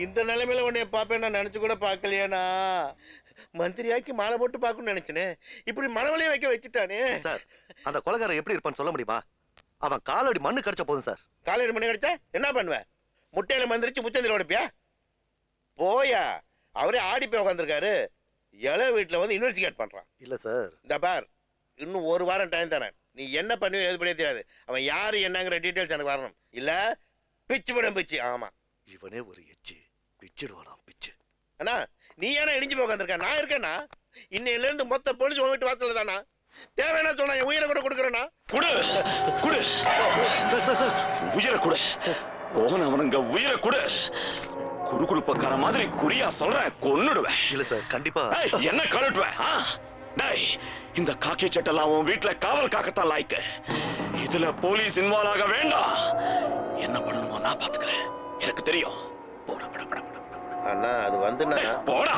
இந்த நிலைமையில உன்னைய பாப்பேன் நான் நினைச்சு கூட பார்க்கலையானா. மந்திரியாக்கி மாலை போட்டு பார்க்கணும்னு நினைச்சனே, இப்படி மலவலைய வைக்க வச்சுட்டானே. சார் அந்த கொலைகாரன் எப்படி இருப்பான்னு சொல்ல முடியுமா? அவன் காலடி மண்ணு கிடைச்ச போதும் சார். காலையில மணி கிடைச்சா என்ன பண்ணுவேன்? முட்டையில மந்திரிச்சு முச்சந்தில உடைப்பியா? போயா, அவரே ஆடி போய் உட்காந்துருக்காரு. இள வீட்டுல வந்து இன்வெஸ்டிகேட் பண்றான். இல்ல சார், இந்த பார், இன்னும் ஒரு வாரம் டைம் தரேன். நீ என்ன பண்ணுவோ எது பண்ணியே தெரியாது. அவன் யாரு என்னங்கிற டீட்டெயில்ஸ் எனக்கு வரணும். இல்ல பிச்சு படம் பிச்சு. ஆமா, இவனே ஒரு எச்சு பிச்சிடுவானாம் பிச்சு. அண்ணா நீ ஏன்னா இடிஞ்சு போய் உட்காந்துருக்க? நான் இருக்கேன்னா. இன்னையில இருந்து மொத்த போலீஸ் உன் வீட்டு வாசல்ல தானா? தேவையான சொன்னா என் உயிரை கூட கொடுக்குறேன்னா? குடு குடு உயிரை குடு. போனவனுங்க உயிரை குடு. குறுகுறுப்பக்கார மாதிரி குறியா சொல்றேன், கொன்னுடுவேன். இல்ல சார், கண்டிப்பா. என்ன கழட்டுவேன்? இந்த காக்கி சட்டெல்லாம் உன் வீட்டுல காவல் காக்கத்தான் லாய்க்கு. இதுல போலீஸ் இன்வால்வ் ஆக வேண்டாம். என்ன பண்ணணுமோ நான் பாத்துக்கிறேன், எனக்கு தெரியும். போடா போடா போடா போடா. அண்ணா அது வந்து போடா.